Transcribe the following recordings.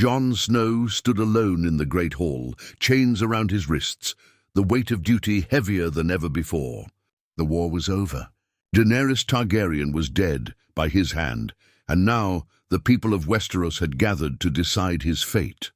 Jon Snow stood alone in the great hall, chains around his wrists, the weight of duty heavier than ever before. The war was over. Daenerys Targaryen was dead by his hand, and now the people of Westeros had gathered to decide his fate.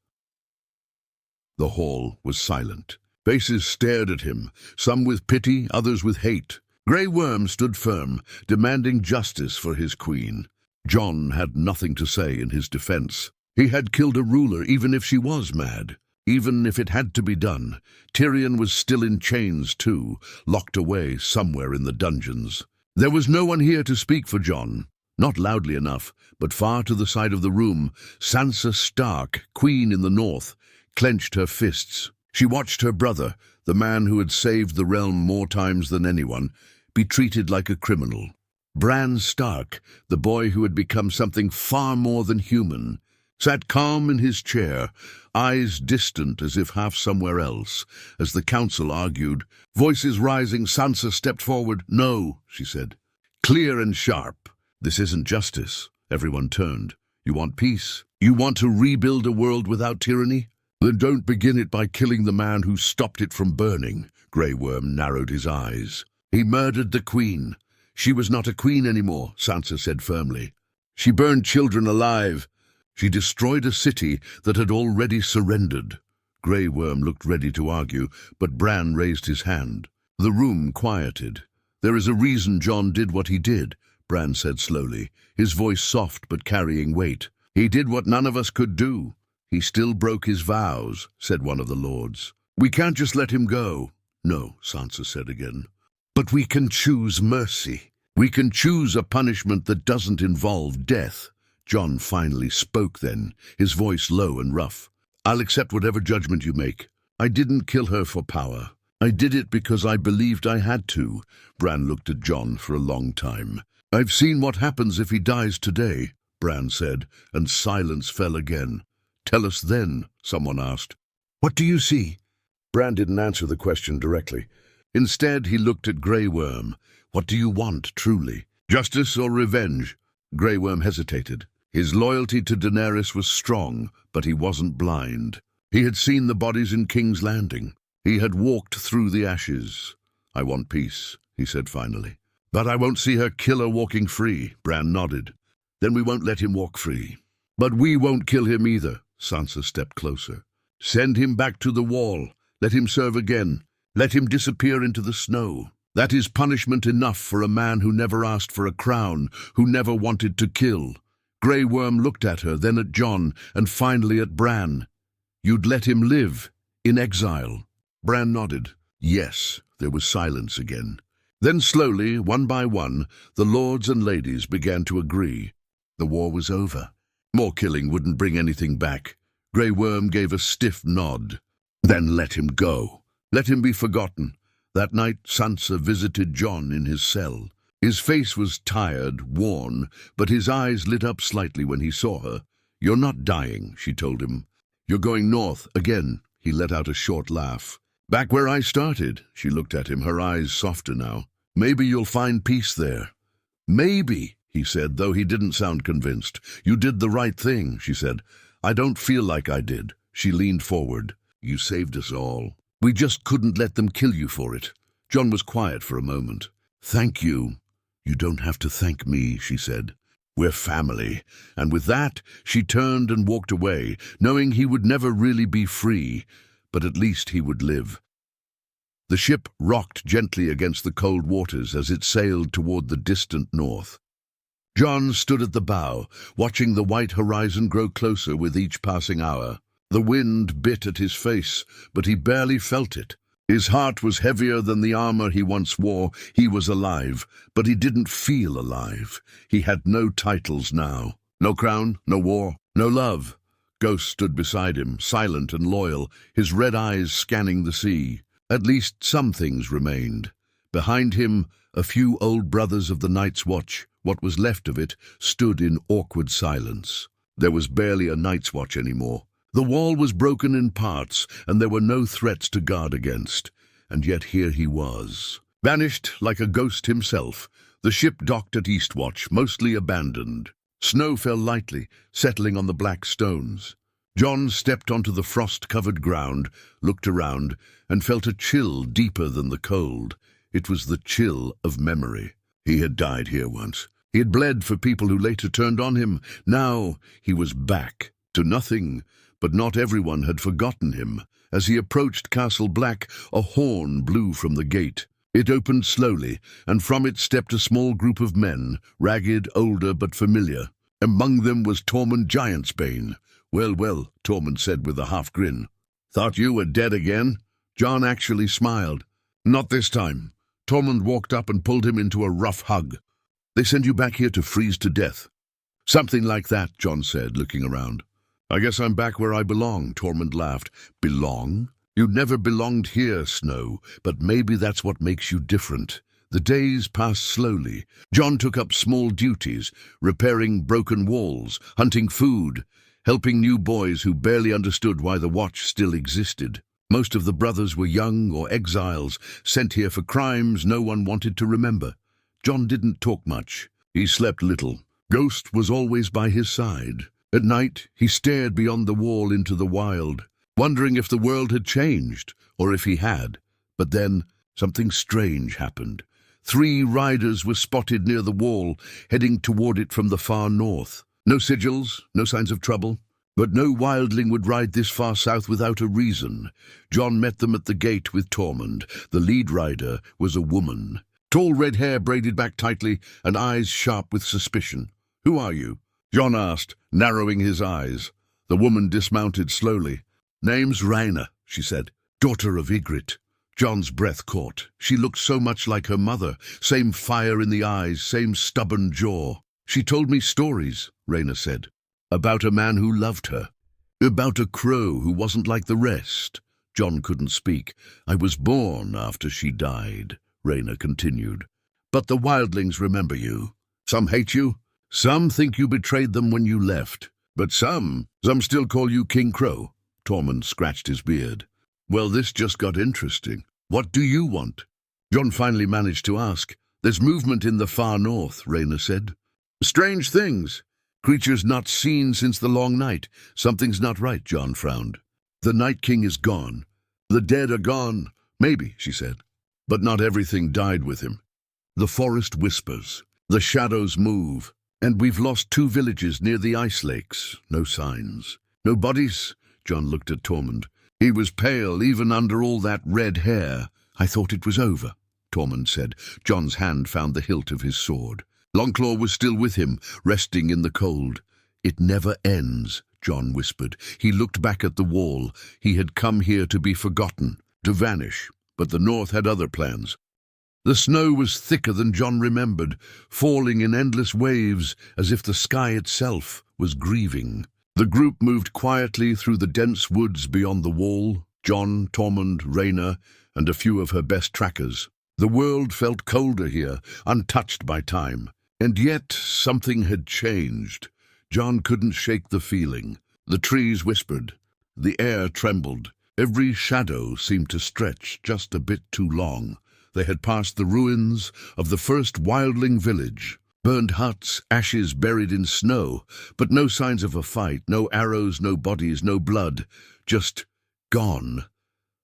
The hall was silent. Faces stared at him, some with pity, others with hate. Grey Worm stood firm, demanding justice for his queen. Jon had nothing to say in his defense. He had killed a ruler even if she was mad. Even if it had to be done, Tyrion was still in chains too, locked away somewhere in the dungeons. There was no one here to speak for Jon. Not loudly enough, but far to the side of the room, Sansa Stark, queen in the north, clenched her fists. She watched her brother, the man who had saved the realm more times than anyone, be treated like a criminal. Bran Stark, the boy who had become something far more than human, sat calm in his chair, eyes distant as if half somewhere else, as the council argued. Voices rising, Sansa stepped forward. "No," she said, clear and sharp. "This isn't justice." Everyone turned. "You want peace? You want to rebuild a world without tyranny? Then don't begin it by killing the man who stopped it from burning." Grey Worm narrowed his eyes. "He murdered the queen." "She was not a queen anymore," Sansa said firmly. "She burned children alive. She destroyed a city that had already surrendered." Grey Worm looked ready to argue, but Bran raised his hand. The room quieted. "There is a reason Jon did what he did," Bran said slowly, his voice soft but carrying weight. "He did what none of us could do." "He still broke his vows," said one of the lords. "We can't just let him go." "No," Sansa said again. "But we can choose mercy. We can choose a punishment that doesn't involve death." Jon finally spoke then, his voice low and rough. "I'll accept whatever judgment you make. I didn't kill her for power. I did it because I believed I had to." Bran looked at Jon for a long time. "I've seen what happens if he dies today," Bran said, and silence fell again. "Tell us then," someone asked. "What do you see?" Bran didn't answer the question directly. Instead, he looked at Grey Worm. "What do you want, truly? Justice or revenge?" Grey Worm hesitated. His loyalty to Daenerys was strong, but he wasn't blind. He had seen the bodies in King's Landing. He had walked through the ashes. "I want peace," he said finally. "But I won't see her killer walking free," Bran nodded. "Then we won't let him walk free." "But we won't kill him either." Sansa stepped closer. "Send him back to the wall. Let him serve again. Let him disappear into the snow. That is punishment enough for a man who never asked for a crown, who never wanted to kill." Grey Worm looked at her, then at Jon, and finally at Bran. "You'd let him live, in exile?" Bran nodded. Yes. There was silence again. Then slowly, one by one, the lords and ladies began to agree. The war was over. More killing wouldn't bring anything back. Grey Worm gave a stiff nod. "Then let him go. Let him be forgotten." That night Sansa visited Jon in his cell. His face was tired, worn, but his eyes lit up slightly when he saw her. "You're not dying," she told him. "You're going north again." He let out a short laugh. "Back where I started." She looked at him, her eyes softer now. "Maybe you'll find peace there." "Maybe," he said, though he didn't sound convinced. "You did the right thing," she said. "I don't feel like I did." She leaned forward. "You saved us all. We just couldn't let them kill you for it." Jon was quiet for a moment. "Thank you." "You don't have to thank me," she said. "We're family." And with that, she turned and walked away, knowing he would never really be free, but at least he would live. The ship rocked gently against the cold waters as it sailed toward the distant north. Jon stood at the bow, watching the white horizon grow closer with each passing hour. The wind bit at his face, but he barely felt it. His heart was heavier than the armor he once wore. He was alive, but he didn't feel alive. He had no titles now. No crown, no war, no love. Ghost stood beside him, silent and loyal, his red eyes scanning the sea. At least some things remained. Behind him, a few old brothers of the Night's Watch, what was left of it, stood in awkward silence. There was barely a Night's Watch anymore. The wall was broken in parts, and there were no threats to guard against. And yet here he was. Vanished like a ghost himself, the ship docked at Eastwatch, mostly abandoned. Snow fell lightly, settling on the black stones. John stepped onto the frost-covered ground, looked around, and felt a chill deeper than the cold. It was the chill of memory. He had died here once. He had bled for people who later turned on him. Now he was back to nothing, but not everyone had forgotten him. As he approached Castle Black, a horn blew from the gate. It opened slowly, and from it stepped a small group of men, ragged, older, but familiar. Among them was Tormund Giantsbane. "Well, well," Tormund said with a half-grin. "Thought you were dead again?" John actually smiled. "Not this time." Tormund walked up and pulled him into a rough hug. "They send you back here to freeze to death?" "Something like that," John said, looking around. "I guess I'm back where I belong," Tormund laughed. "Belong? You never belonged here, Snow, but maybe that's what makes you different." The days passed slowly. John took up small duties, repairing broken walls, hunting food, helping new boys who barely understood why the Watch still existed. Most of the brothers were young or exiles, sent here for crimes no one wanted to remember. John didn't talk much. He slept little. Ghost was always by his side. At night, he stared beyond the wall into the wild, wondering if the world had changed, or if he had. But then, something strange happened. 3 riders were spotted near the wall, heading toward it from the far north. No sigils, no signs of trouble. But no wildling would ride this far south without a reason. John met them at the gate with Tormund. The lead rider was a woman. Tall red hair braided back tightly, and eyes sharp with suspicion. "Who are you?" John asked, narrowing his eyes. The woman dismounted slowly. "Name's Rhaena," she said. "Daughter of Ygritte." John's breath caught. She looked so much like her mother. Same fire in the eyes, same stubborn jaw. "She told me stories," Rhaena said. "About a man who loved her. About a crow who wasn't like the rest." John couldn't speak. "I was born after she died," Rhaena continued. "But the wildlings remember you. Some hate you. Some think you betrayed them when you left. But some still call you King Crow." Tormund scratched his beard. "Well, this just got interesting. What do you want?" John finally managed to ask. "There's movement in the far north," Rhaena said. "Strange things. Creatures not seen since the long night. Something's not right," John frowned. "The Night King is gone. The dead are gone." "Maybe," she said. "But not everything died with him. The forest whispers. The shadows move. And we've lost 2 villages near the ice lakes. No signs. No bodies." John looked at Tormund. He was pale even under all that red hair. "I thought it was over," Tormund said. John's hand found the hilt of his sword. Longclaw was still with him, resting in the cold. "It never ends," John whispered. He looked back at the wall. He had come here to be forgotten, to vanish, but the North had other plans. The snow was thicker than John remembered, falling in endless waves as if the sky itself was grieving. The group moved quietly through the dense woods beyond the wall, John, Tormund, Rhaena, and a few of her best trackers. The world felt colder here, untouched by time. And yet something had changed. John couldn't shake the feeling. The trees whispered. The air trembled. Every shadow seemed to stretch just a bit too long. They had passed the ruins of the first wildling village. Burned huts, ashes buried in snow, but no signs of a fight, no arrows, no bodies, no blood. Just gone.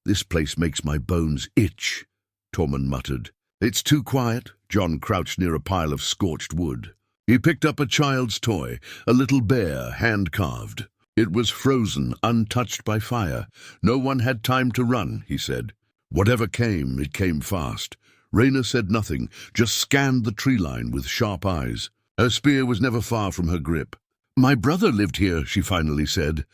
"This place makes my bones itch," Tormund muttered. "It's too quiet." John crouched near a pile of scorched wood. He picked up a child's toy, a little bear, hand-carved. It was frozen, untouched by fire. "No one had time to run," he said. Whatever came, it came fast. Rhaena said nothing, just scanned the tree line with sharp eyes. Her spear was never far from her grip. "My brother lived here," she finally said.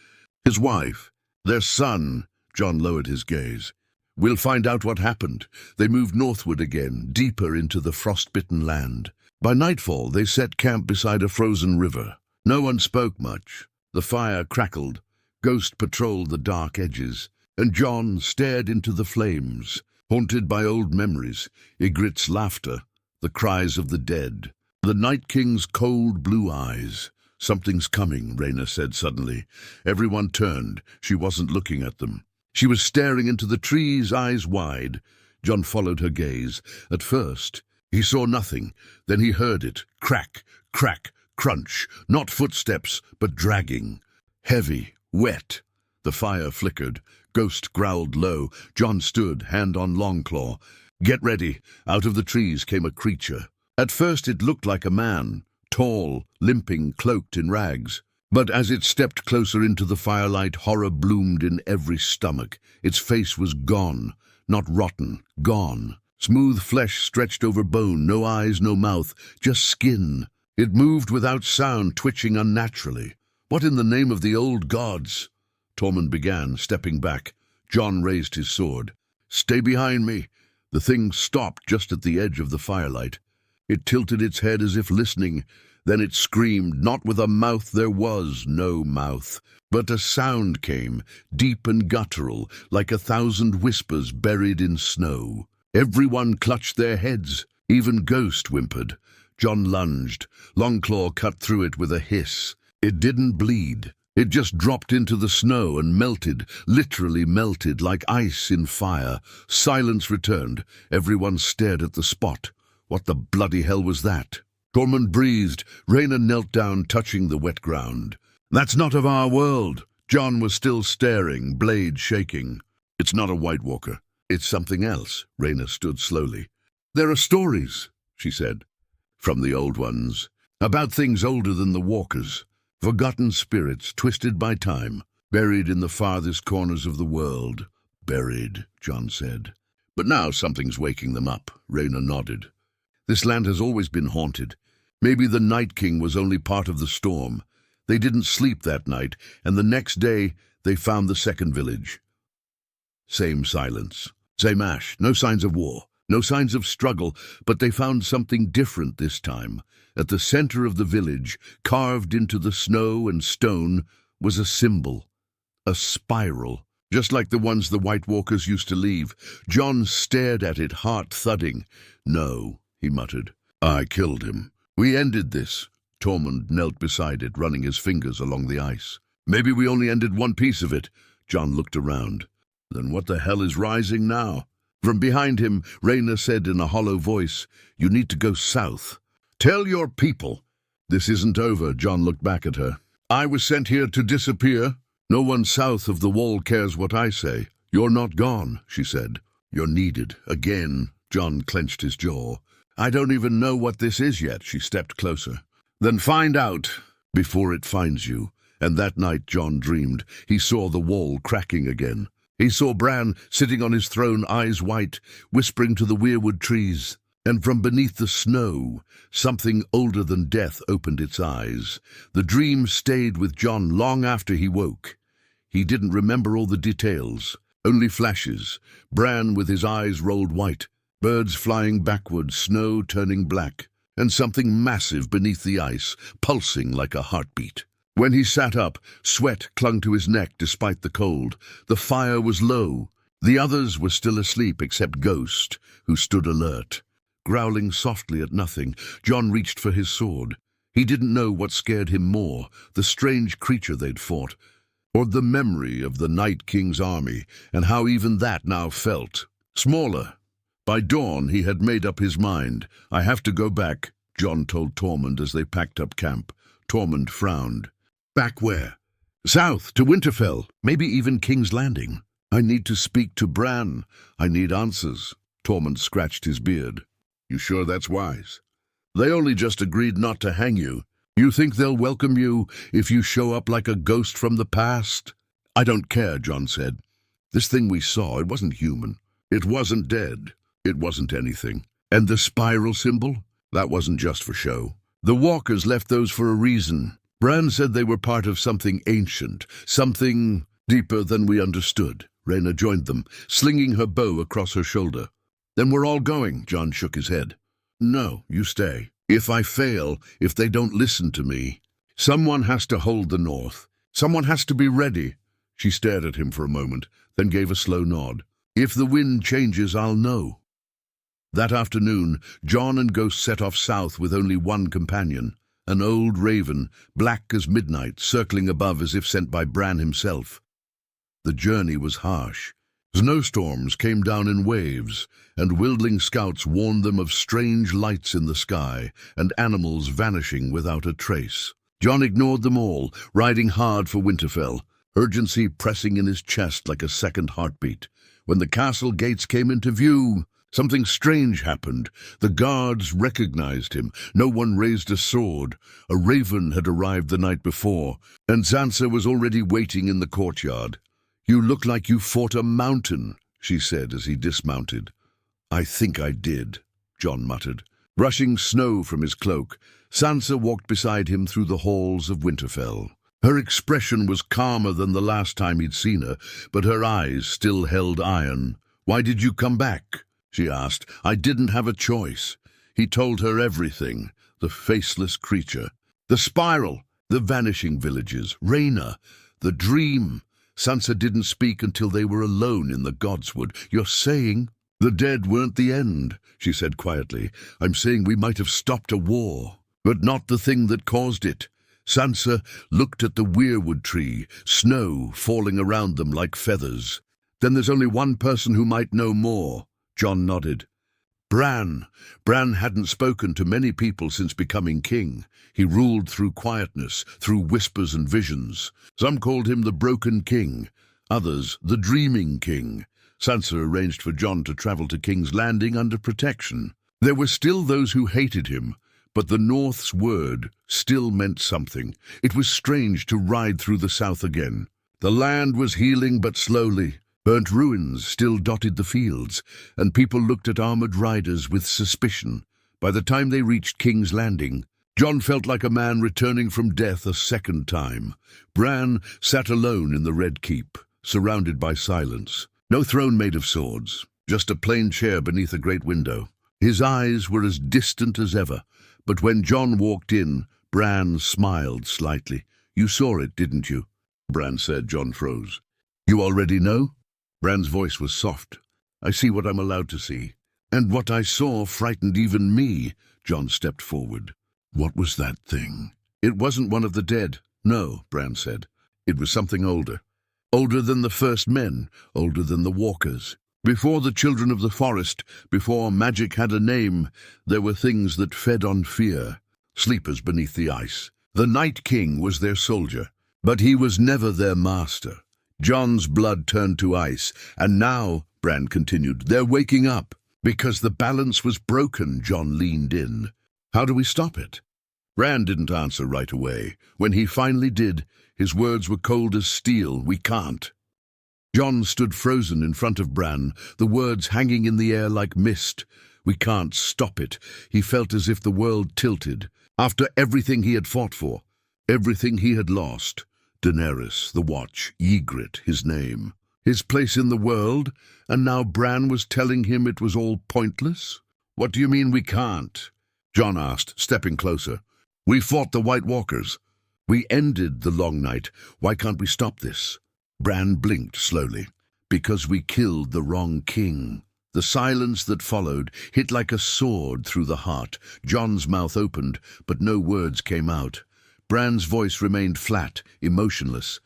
"His wife. Their son." John lowered his gaze. "We'll find out what happened." They moved northward again, deeper into the frost-bitten land. By nightfall, they set camp beside a frozen river. No one spoke much. The fire crackled. Ghost patrolled the dark edges. And John stared into the flames, haunted by old memories, Ygritte's laughter, the cries of the dead, the Night King's cold blue eyes. "Something's coming," Rhaena said suddenly. Everyone turned. She wasn't looking at them. She was staring into the trees, eyes wide. John followed her gaze. At first, he saw nothing. Then he heard it. Crack, crack, crunch. Not footsteps, but dragging. Heavy, wet. The fire flickered. Ghost growled low. Jon stood, hand on Longclaw. "Get ready." Out of the trees came a creature. At first it looked like a man, tall, limping, cloaked in rags. But as it stepped closer into the firelight, horror bloomed in every stomach. Its face was gone, not rotten, gone. Smooth flesh stretched over bone, no eyes, no mouth, just skin. It moved without sound, twitching unnaturally. "What in the name of the old gods?" Tormund began, stepping back. Jon raised his sword. "Stay behind me." The thing stopped just at the edge of the firelight. It tilted its head as if listening. Then it screamed, not with a mouth. There was no mouth. But a sound came, deep and guttural, like 1,000 whispers buried in snow. Everyone clutched their heads. Even Ghost whimpered. Jon lunged. Longclaw cut through it with a hiss. It didn't bleed. It just dropped into the snow and melted, literally melted, like ice in fire. Silence returned. Everyone stared at the spot. What the bloody hell was that? Tormund breathed. Rhaena knelt down, touching the wet ground. "That's not of our world." Jon was still staring, blade shaking. "It's not a White Walker. It's something else." Rhaena stood slowly. "There are stories," she said, "from the old ones, about things older than the walkers. Forgotten spirits, twisted by time, buried in the farthest corners of the world." "Buried," Jon said. "But now something's waking them up." Rhaena nodded. "This land has always been haunted. Maybe the Night King was only part of the storm. They didn't sleep that night, and the next day they found the second village. Same silence, same ash, no signs of war, no signs of struggle, but they found something different this time. At the center of the village, carved into the snow and stone, was a symbol, a spiral, just like the ones the White Walkers used to leave. Jon stared at it, heart thudding. "No," he muttered. "I killed him. We ended this." Tormund knelt beside it, running his fingers along the ice. "Maybe we only ended one piece of it." Jon looked around. "Then what the hell is rising now?" From behind him, Rhaena said in a hollow voice, "You need to go south. Tell your people." "This isn't over." Jon looked back at her. "I was sent here to disappear. No one south of the wall cares what I say. You're not gone," she said. "You're needed. Again." Jon clenched his jaw. "I don't even know what this is yet." She stepped closer. "Then find out before it finds you." And that night Jon dreamed. He saw the wall cracking again. He saw Bran sitting on his throne, eyes white, whispering to the weirwood trees. And from beneath the snow, something older than death opened its eyes. The dream stayed with Jon long after he woke. He didn't remember all the details, only flashes. Bran with his eyes rolled white, birds flying backward, snow turning black, and something massive beneath the ice, pulsing like a heartbeat. When he sat up, sweat clung to his neck despite the cold. The fire was low. The others were still asleep except Ghost, who stood alert. Growling softly at nothing, Jon reached for his sword. He didn't know what scared him more, the strange creature they'd fought, or the memory of the Night King's army, and how even that now felt smaller. By dawn he had made up his mind. "I have to go back," Jon told Tormund as they packed up camp. Tormund frowned. "Back where?" "South, to Winterfell, maybe even King's Landing. I need to speak to Bran. I need answers." Tormund scratched his beard. "You sure that's wise? They only just agreed not to hang you. You think they'll welcome you if you show up like a ghost from the past?" "I don't care," Jon said. "This thing we saw, it wasn't human. It wasn't dead. It wasn't anything. And the spiral symbol? That wasn't just for show. The walkers left those for a reason. Bran said they were part of something ancient, something deeper than we understood." Rhaena joined them, slinging her bow across her shoulder. "Then we're all going." Jon shook his head. "No, you stay. If I fail, if they don't listen to me, someone has to hold the north. Someone has to be ready." She stared at him for a moment, then gave a slow nod. "If the wind changes, I'll know." That afternoon, Jon and Ghost set off south with only one companion, an old raven, black as midnight, circling above as if sent by Bran himself. The journey was harsh. Snowstorms came down in waves, and wildling scouts warned them of strange lights in the sky and animals vanishing without a trace. Jon ignored them all, riding hard for Winterfell. urgency pressing in his chest like a second heartbeat. When the castle gates came into view, something strange happened. The guards recognized him. No one raised a sword. A raven had arrived the night before, and Sansa was already waiting in the courtyard. "You look like you fought a mountain," she said as he dismounted. "I think I did," Jon muttered. Brushing snow from his cloak, Sansa walked beside him through the halls of Winterfell. Her expression was calmer than the last time he'd seen her, but her eyes still held iron. "Why did you come back?" she asked. "I didn't have a choice." He told her everything. The faceless creature, the spiral, the vanishing villages, Rhaena, the dream. Sansa didn't speak until they were alone in the Godswood. "You're saying the dead weren't the end," she said quietly. "I'm saying we might have stopped a war, but not the thing that caused it." Sansa looked at the weirwood tree, snow falling around them like feathers. "Then there's only one person who might know more." Jon nodded. Bran. Bran hadn't spoken to many people since becoming king. He ruled through quietness, through whispers and visions. Some called him the Broken King, others the Dreaming King. Sansa arranged for Jon to travel to King's Landing under protection. There were still those who hated him, but the North's word still meant something. It was strange to ride through the South again. The land was healing but slowly. Burnt ruins still dotted the fields, and people looked at armored riders with suspicion. By the time they reached King's Landing, Jon felt like a man returning from death a second time. Bran sat alone in the Red Keep, surrounded by silence. No throne made of swords, just a plain chair beneath a great window. His eyes were as distant as ever, but when Jon walked in, Bran smiled slightly. "You saw it, didn't you?" Bran said. Jon froze. "You already know?" Bran's voice was soft. "I see what I'm allowed to see. And what I saw frightened even me." Jon stepped forward. "What was that thing?" "It wasn't one of the dead." "No," Bran said. "It was something older. Older than the first men, older than the walkers. Before the children of the forest, before magic had a name, there were things that fed on fear, sleepers beneath the ice. The Night King was their soldier, but he was never their master." Jon's blood turned to ice, and now, Bran continued, they're waking up. Because the balance was broken, Jon leaned in. "How do we stop it?" Bran didn't answer right away. When he finally did, his words were cold as steel. "We can't." Jon stood frozen in front of Bran, the words hanging in the air like mist. "We can't stop it." He felt as if the world tilted. After everything he had fought for, everything he had lost, Daenerys, the Watch, Ygritte, his name, his place in the world, and now Bran was telling him it was all pointless? "What do you mean we can't?" Jon asked, stepping closer. "We fought the White Walkers. We ended the Long Night. Why can't we stop this?" Bran blinked slowly. "Because we killed the wrong king." The silence that followed hit like a sword through the heart. Jon's mouth opened, but no words came out. Bran's voice remained flat, emotionless.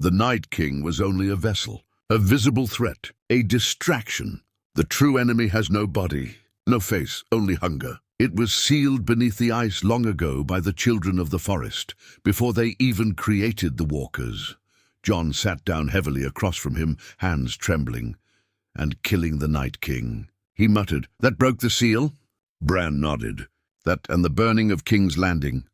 The Night King was only a vessel, a visible threat, a distraction. The true enemy has no body, no face, only hunger. It was sealed beneath the ice long ago by the children of the forest, before they even created the walkers. Jon sat down heavily across from him, hands trembling. "And killing the Night King," he muttered. "That broke the seal?" Bran nodded. "That and the burning of King's Landing.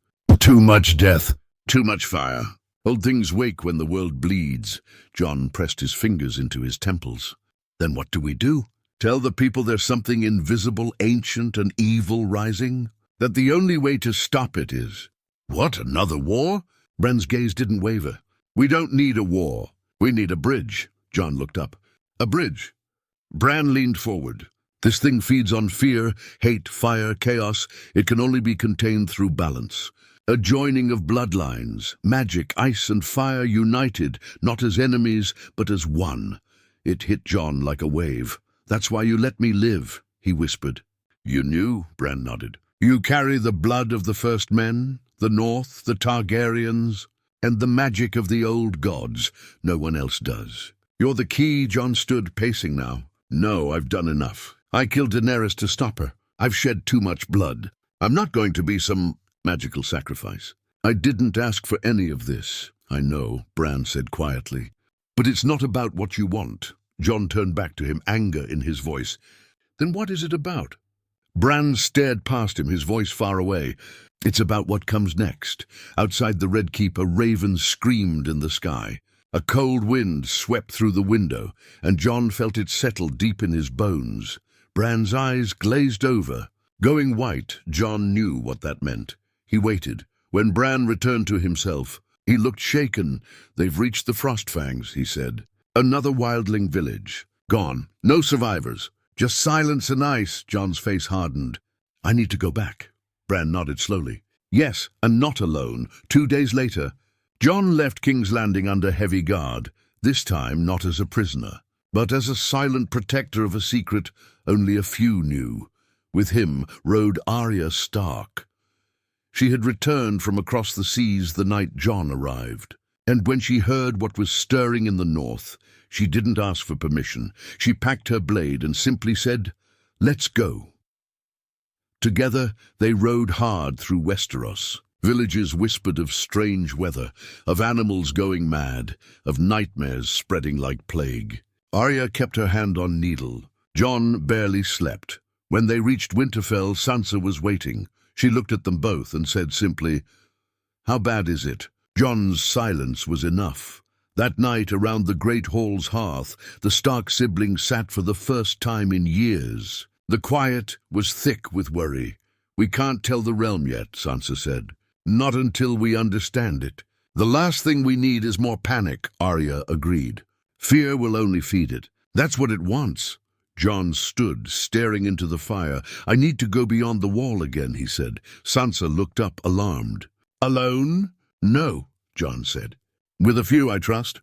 Too much death, too much fire. Old things wake when the world bleeds." Jon pressed his fingers into his temples. "Then what do we do? Tell the people there's something invisible, ancient, and evil rising? That the only way to stop it is—" "What, another war?" Bran's gaze didn't waver. "We don't need a war. We need a bridge." Jon looked up. "A bridge?" Bran leaned forward. "This thing feeds on fear, hate, fire, chaos. It can only be contained through balance. A joining of bloodlines, magic, ice and fire united, not as enemies, but as one." It hit Jon like a wave. "That's why you let me live," he whispered. "You knew?" Bran nodded. "You carry the blood of the first men, the North, the Targaryens, and the magic of the old gods. No one else does. You're the key." Jon stood, pacing now. "No, I've done enough. I killed Daenerys to stop her. I've shed too much blood. I'm not going to be some magical sacrifice. I didn't ask for any of this. I know, Bran said quietly. But it's not about what you want. Jon turned back to him, anger in his voice. Then what is it about? Bran stared past him, his voice far away. It's about what comes next. Outside the Red Keep, a raven screamed in the sky. A cold wind swept through the window, and Jon felt it settle deep in his bones. Bran's eyes glazed over. Going white, Jon knew what that meant. He waited. When Bran returned to himself, he looked shaken. They've reached the Frostfangs, he said. Another wildling village. Gone. No survivors. Just silence and ice. Jon's face hardened. I need to go back. Bran nodded slowly. Yes, and not alone. 2 days later, Jon left King's Landing under heavy guard, this time not as a prisoner, but as a silent protector of a secret only a few knew. With him rode Arya Stark. She had returned from across the seas the night Jon arrived, and when she heard what was stirring in the north, she didn't ask for permission. She packed her blade and simply said, "Let's go." Together they rode hard through Westeros. Villages whispered of strange weather, of animals going mad, of nightmares spreading like plague. Arya kept her hand on needle. Jon barely slept. When they reached Winterfell, Sansa was waiting. She looked at them both and said simply, "How bad is it?" Jon's silence was enough. That night, around the Great Hall's hearth, the Stark siblings sat for the first time in years. The quiet was thick with worry. "We can't tell the realm yet," Sansa said. "Not until we understand it." "The last thing we need is more panic," Arya agreed. "Fear will only feed it. That's what it wants." Jon stood, staring into the fire. "I need to go beyond the wall again," he said. Sansa looked up, alarmed. "Alone?" "No," Jon said. "With a few I trust.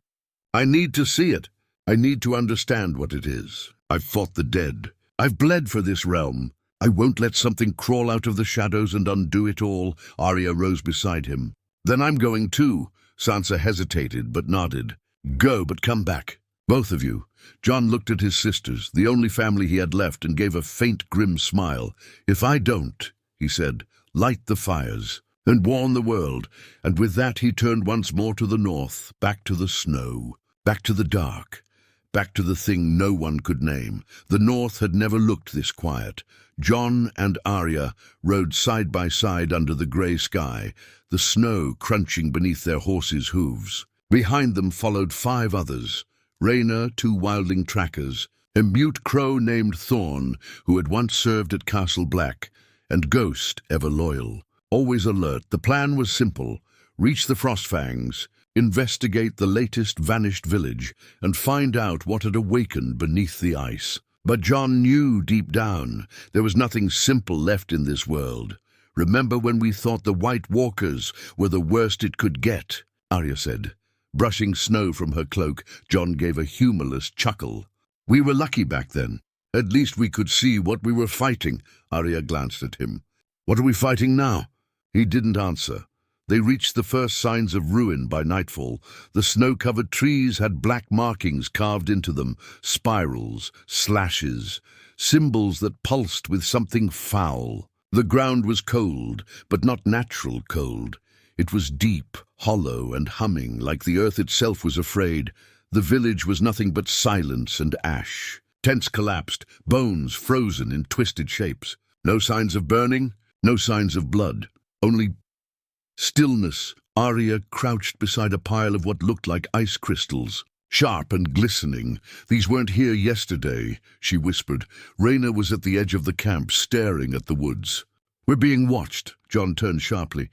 I need to see it. I need to understand what it is. I've fought the dead. I've bled for this realm. I won't let something crawl out of the shadows and undo it all." Arya rose beside him. "Then I'm going too." Sansa hesitated but nodded. "Go, but come back. Both of you." Jon looked at his sisters, the only family he had left, and gave a faint, grim smile. "If I don't," he said, "light the fires and warn the world." And with that he turned once more to the north, back to the snow, back to the dark, back to the thing no one could name. The north had never looked this quiet. Jon and Arya rode side by side under the grey sky, the snow crunching beneath their horses' hooves. Behind them followed 5 others. Rhaena, 2 wildling trackers, a mute crow named Thorn, who had once served at Castle Black, and Ghost, ever loyal, always alert. The plan was simple: reach the Frostfangs, investigate the latest vanished village, and find out what had awakened beneath the ice. But Jon knew deep down there was nothing simple left in this world. "Remember when we thought the White Walkers were the worst it could get?" Arya said. Brushing snow from her cloak, Jon gave a humorless chuckle. "We were lucky back then. At least we could see what we were fighting." Arya glanced at him. "What are we fighting now?" He didn't answer. They reached the first signs of ruin by nightfall. The snow-covered trees had black markings carved into them, spirals, slashes, symbols that pulsed with something foul. The ground was cold, but not natural cold. It was deep, hollow, and humming, like the earth itself was afraid. The village was nothing but silence and ash. Tents collapsed, bones frozen in twisted shapes. No signs of burning, no signs of blood. Only stillness. Arya crouched beside a pile of what looked like ice crystals, sharp and glistening. "These weren't here yesterday," she whispered. Rhaena was at the edge of the camp, staring at the woods. "We're being watched." Jon turned sharply.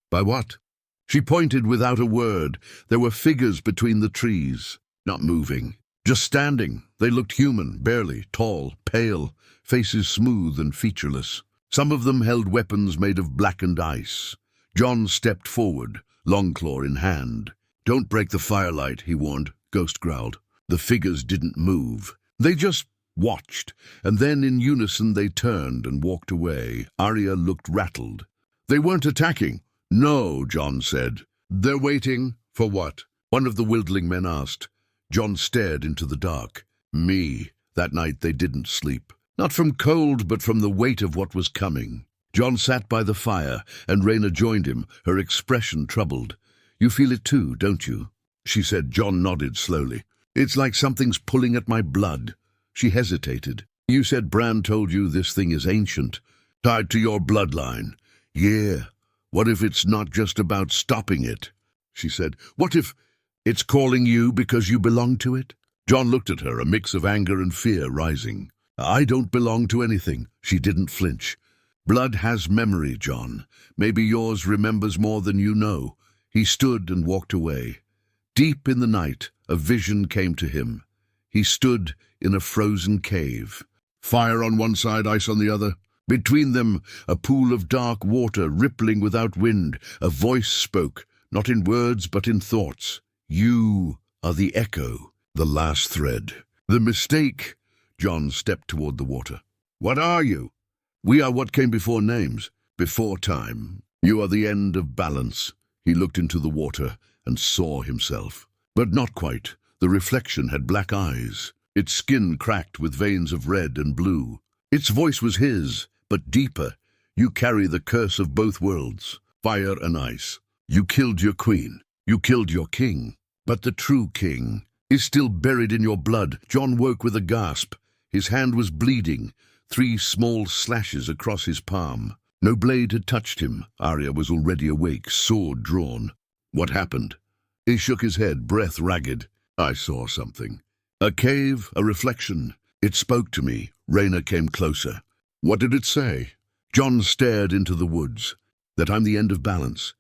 "By what?" She pointed without a word. There were figures between the trees, not moving, just standing. They looked human, barely, tall, pale, faces smooth and featureless. Some of them held weapons made of blackened ice. Jon stepped forward, longclaw in hand. "Don't break the firelight," he warned. Ghost growled. The figures didn't move. They just watched, and then in unison they turned and walked away. Arya looked rattled. "They weren't attacking." "No," Jon said. "They're waiting." "For what?" one of the wildling men asked. Jon stared into the dark. "Me." That night they didn't sleep. Not from cold, but from the weight of what was coming. Jon sat by the fire, and Rhaena joined him, her expression troubled. You feel it too, don't you? She said. Jon nodded slowly. It's like something's pulling at my blood. She hesitated. You said Bran told you this thing is ancient, tied to your bloodline. Yeah. What if it's not just about stopping it? She said. What if it's calling you because you belong to it? Jon looked at her, a mix of anger and fear rising. I don't belong to anything. She didn't flinch. Blood has memory, Jon. Maybe yours remembers more than you know. He stood and walked away. Deep in the night, a vision came to him. He stood in a frozen cave. Fire on one side, ice on the other. Between them, a pool of dark water rippling without wind. A voice spoke, not in words but in thoughts. You are the echo, the last thread. The mistake. Jon stepped toward the water. What are you? We are what came before names, before time. You are the end of balance. He looked into the water and saw himself. But not quite. The reflection had black eyes. Its skin cracked with veins of red and blue. Its voice was his, but deeper. You carry the curse of both worlds, fire and ice. You killed your queen. You killed your king. But the true king is still buried in your blood. Jon woke with a gasp. His hand was bleeding, 3 small slashes across his palm. No blade had touched him. Arya was already awake, sword drawn. What happened? He shook his head, breath ragged. I saw something. A cave, a reflection. It spoke to me. Rhaena came closer. What did it say? Jon stared into the woods. That I'm the end of balance.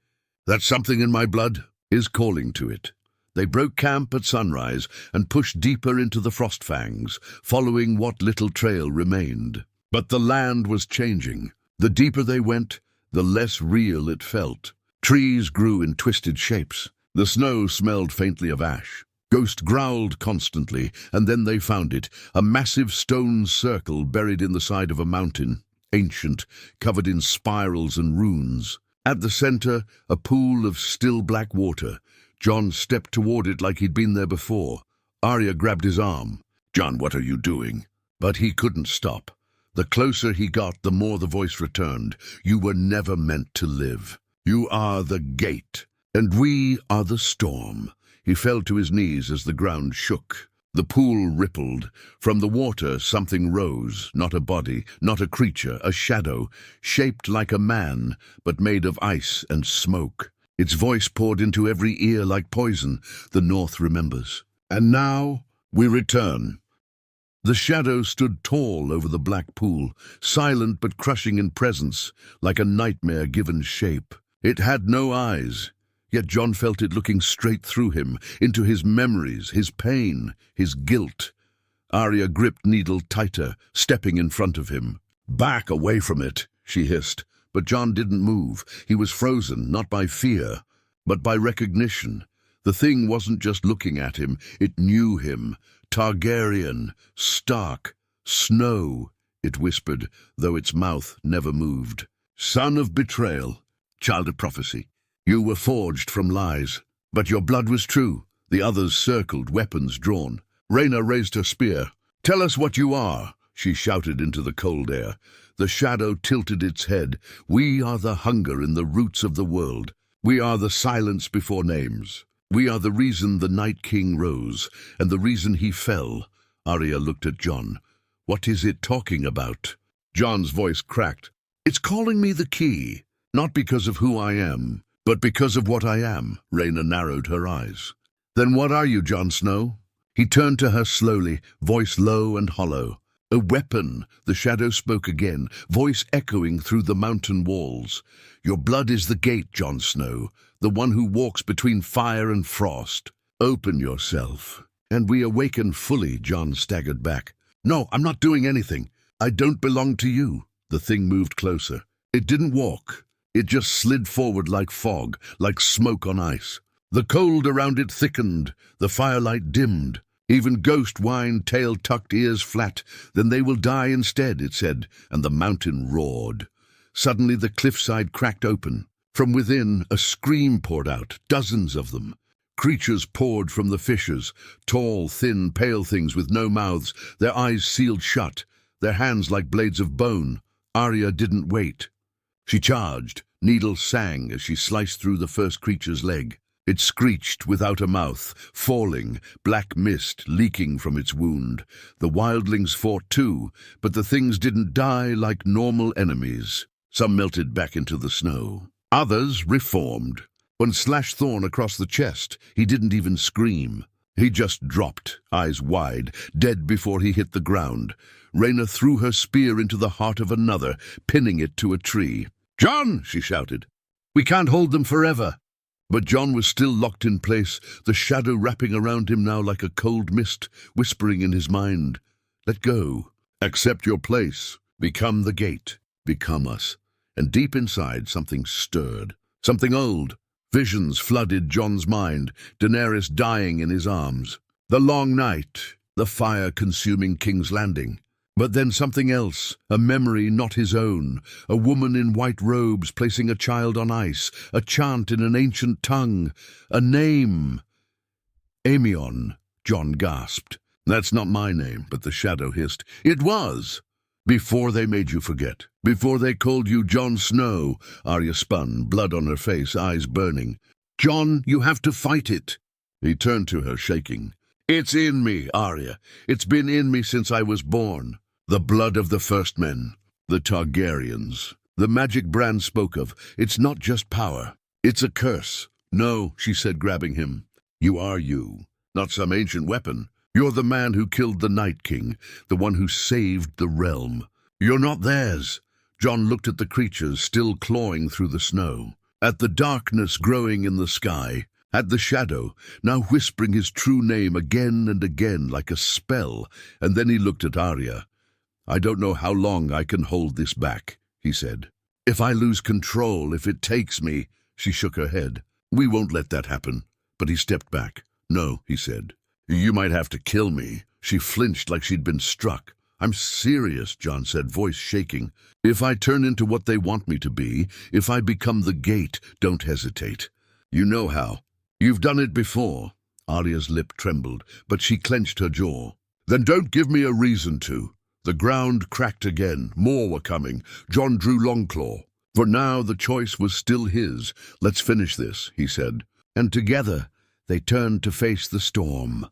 That something in my blood is calling to it. They broke camp at sunrise and pushed deeper into the frost fangs, following what little trail remained. But the land was changing. The deeper they went, the less real it felt. Trees grew in twisted shapes. The snow smelled faintly of ash. Ghost growled constantly, and then they found it, a massive stone circle buried in the side of a mountain, ancient, covered in spirals and runes. At the center, a pool of still black water. Jon stepped toward it like he'd been there before. Arya grabbed his arm. Jon, what are you doing? But he couldn't stop. The closer he got, the more the voice returned. You were never meant to live. You are the gate, and we are the storm. He fell to his knees as the ground shook. The pool rippled. From the water, something rose, not a body, not a creature, a shadow, shaped like a man, but made of ice and smoke. Its voice poured into every ear like poison. The North remembers. And now we return. The shadow stood tall over the black pool, silent but crushing in presence, like a nightmare given shape. It had no eyes, yet Jon felt it looking straight through him, into his memories, his pain, his guilt. Arya gripped Needle tighter, stepping in front of him. Back away from it, she hissed. But Jon didn't move. He was frozen, not by fear, but by recognition. The thing wasn't just looking at him, it knew him. Targaryen, Stark, Snow, it whispered, though its mouth never moved. Son of betrayal, child of prophecy. You were forged from lies, but your blood was true. The others circled, weapons drawn. Rhaena raised her spear. Tell us what you are, she shouted into the cold air. The shadow tilted its head. We are the hunger in the roots of the world. We are the silence before names. We are the reason the Night King rose, and the reason he fell. Arya looked at Jon. What is it talking about? Jon's voice cracked. It's calling me the key, not because of who I am, but because of what I am. Rhaena narrowed her eyes. Then what are you, Jon Snow? He turned to her slowly, voice low and hollow. A weapon, the shadow spoke again, voice echoing through the mountain walls. Your blood is the gate, Jon Snow, the one who walks between fire and frost. Open yourself. And we awaken fully, Jon staggered back. No, I'm not doing anything. I don't belong to you. The thing moved closer. It didn't walk. It just slid forward like fog, like smoke on ice. The cold around it thickened, the firelight dimmed. Even Ghost whined, tail tucked, ears flat. Then they will die instead, it said, and the mountain roared. Suddenly the cliffside cracked open. From within, a scream poured out, dozens of them. Creatures poured from the fissures, tall, thin, pale things with no mouths, their eyes sealed shut, their hands like blades of bone. Arya didn't wait. She charged. Needle sang as she sliced through the first creature's leg. It screeched without a mouth, falling, black mist leaking from its wound. The wildlings fought too, but the things didn't die like normal enemies. Some melted back into the snow. Others reformed. One slashed Thorn across the chest. He didn't even scream. He just dropped, eyes wide, dead before he hit the ground. Rhaena threw her spear into the heart of another, pinning it to a tree. "Jon!" she shouted. "We can't hold them forever." But Jon was still locked in place, the shadow wrapping around him now like a cold mist, whispering in his mind, "Let go. Accept your place. Become the gate. Become us." And deep inside something stirred. Something old. Visions flooded Jon's mind, Daenerys dying in his arms. The long night, the fire-consuming King's Landing. But then something else, a memory not his own, a woman in white robes placing a child on ice, a chant in an ancient tongue, a name. Aemon, Jon gasped. "That's not my name," but the shadow hissed. "It was! Before they made you forget. Before they called you Jon Snow." Arya spun, blood on her face, eyes burning. "Jon, you have to fight it." He turned to her, shaking. "It's in me, Arya. It's been in me since I was born. The blood of the first men, the Targaryens. The magic Bran spoke of. It's not just power. It's a curse." "No," she said, grabbing him. "You are you, not some ancient weapon. You're the man who killed the Night King, the one who saved the realm. You're not theirs." Jon looked at the creatures still clawing through the snow, at the darkness growing in the sky, at the shadow, now whispering his true name again and again like a spell, and then he looked at Arya. "I don't know how long I can hold this back," he said. "If I lose control, if it takes me—" She shook her head. "We won't let that happen." But he stepped back. "No," he said. "You might have to kill me." She flinched like she'd been struck. "I'm serious," Jon said, voice shaking. "If I turn into what they want me to be, if I become the gate, don't hesitate. You know how. You've done it before." Arya's lip trembled, but she clenched her jaw. "Then don't give me a reason to." The ground cracked again. More were coming. Jon drew Longclaw. For now the choice was still his. "Let's finish this," he said. And together they turned to face the storm.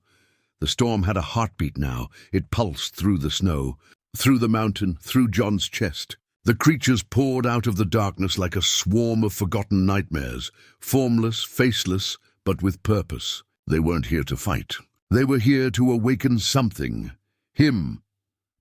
The storm had a heartbeat now. It pulsed through the snow, through the mountain, through Jon's chest. The creatures poured out of the darkness like a swarm of forgotten nightmares, formless, faceless, but with purpose. They weren't here to fight. They were here to awaken something. Him.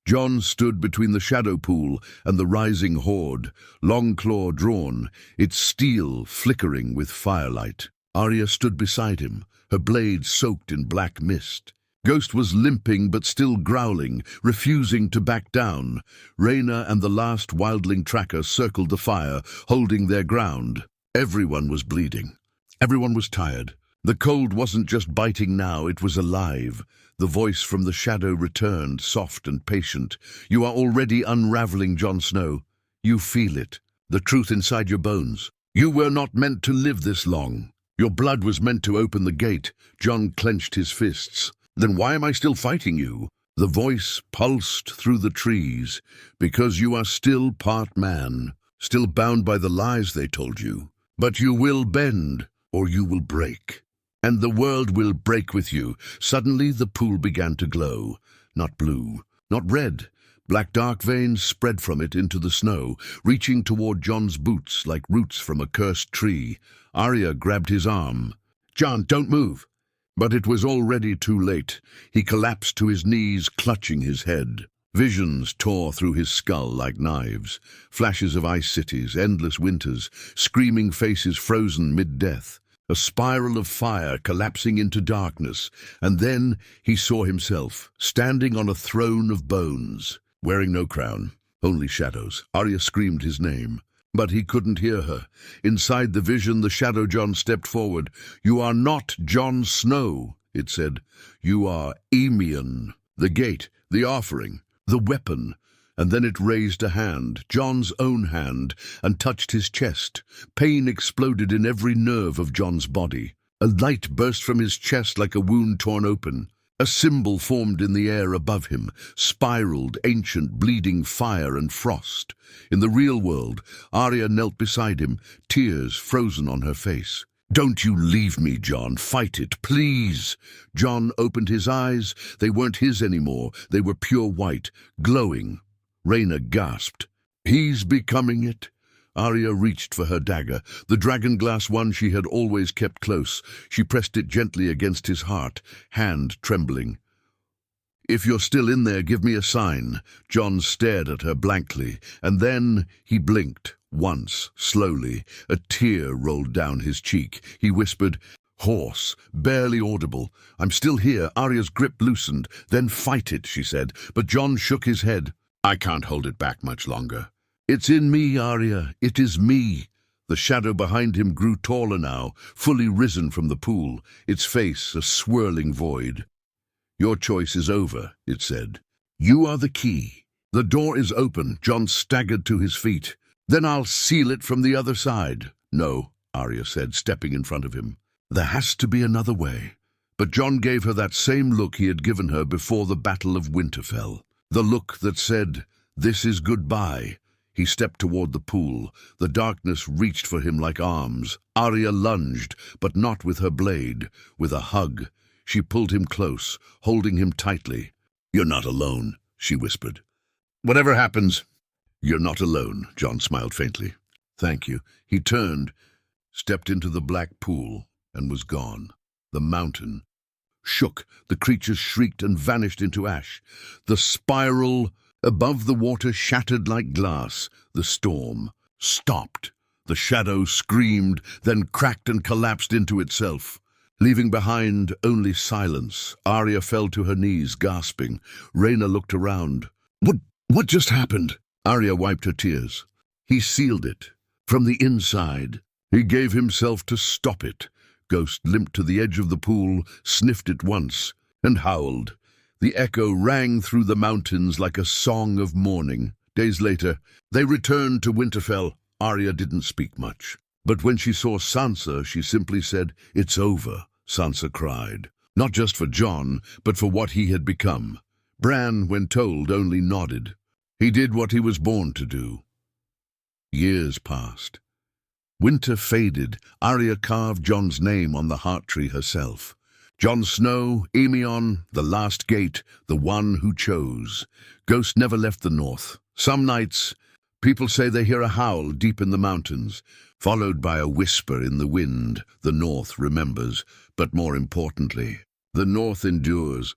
Jon stood between the shadow pool and the rising horde, Longclaw drawn, its steel flickering with firelight. Arya stood beside him, her blade soaked in black mist. Ghost was limping but still growling, refusing to back down. Rhaena and the last wildling tracker circled the fire, holding their ground. Everyone was bleeding. Everyone was tired. The cold wasn't just biting now, it was alive. The voice from the shadow returned, soft and patient. "You are already unraveling, Jon Snow. You feel it, the truth inside your bones. You were not meant to live this long. Your blood was meant to open the gate." Jon clenched his fists. "Then why am I still fighting you?" The voice pulsed through the trees. "Because you are still part man, still bound by the lies they told you. But you will bend, or you will break. And the world will break with you." Suddenly the pool began to glow. Not blue, not red. Black dark veins spread from it into the snow, reaching toward Jon's boots like roots from a cursed tree. Arya grabbed his arm. "Jon, don't move." But it was already too late. He collapsed to his knees, clutching his head. Visions tore through his skull like knives. Flashes of ice cities, endless winters, screaming faces frozen mid-death. A spiral of fire collapsing into darkness. And then he saw himself, standing on a throne of bones, wearing no crown, only shadows. Arya screamed his name. But he couldn't hear her. Inside the vision, the shadow Jon stepped forward. "You are not Jon Snow," it said. "You are Aemon, the gate, the offering, the weapon." And then it raised a hand, Jon's own hand, and touched his chest. Pain exploded in every nerve of Jon's body. A light burst from his chest like a wound torn open. A symbol formed in the air above him, spiraled, ancient, bleeding fire and frost. In the real world, Arya knelt beside him, tears frozen on her face. Don't you leave me, Jon. Fight it, please. Jon opened his eyes. They weren't his anymore. They were pure white, glowing. Rhaena gasped. He's becoming it. Arya reached for her dagger, the dragon-glass one she had always kept close. She pressed it gently against his heart, hand trembling. If you're still in there, give me a sign. Jon stared at her blankly, and then he blinked. Once, slowly, a tear rolled down his cheek. He whispered, hoarse, barely audible, I'm still here. Arya's grip loosened. Then fight it, she said, but Jon shook his head. I can't hold it back much longer. It's in me, Arya. It is me. The shadow behind him grew taller now, fully risen from the pool, its face a swirling void. Your choice is over, it said. You are the key. The door is open. Jon staggered to his feet. Then I'll seal it from the other side. No, Arya said, stepping in front of him. There has to be another way. But Jon gave her that same look he had given her before the Battle of Winterfell. The look that said, this is goodbye. He stepped toward the pool. The darkness reached for him like arms. Arya lunged, but not with her blade. With a hug, she pulled him close, holding him tightly. You're not alone, she whispered. Whatever happens, you're not alone, Jon smiled faintly. Thank you. He turned, stepped into the black pool, and was gone. The mountain shook. The creatures shrieked and vanished into ash. The spiral above the water shattered like glass. The storm stopped. The shadow screamed, then cracked and collapsed into itself, leaving behind only silence. Arya fell to her knees, gasping. Rhaena looked around. What just happened? Arya wiped her tears. He sealed it. From the inside, he gave himself to stop it. Ghost limped to the edge of the pool, sniffed it once, and howled. The echo rang through the mountains like a song of mourning. Days later, they returned to Winterfell. Arya didn't speak much. But when she saw Sansa, she simply said, "It's over," Sansa cried. Not just for Jon, but for what he had become. Bran, when told, only nodded. He did what he was born to do. Years passed. Winter faded. Arya carved Jon's name on the heart tree herself. Jon Snow, Aemon, the last gate, the one who chose. Ghost never left the north. Some nights, people say they hear a howl deep in the mountains, followed by a whisper in the wind. The north remembers, but more importantly, the north endures.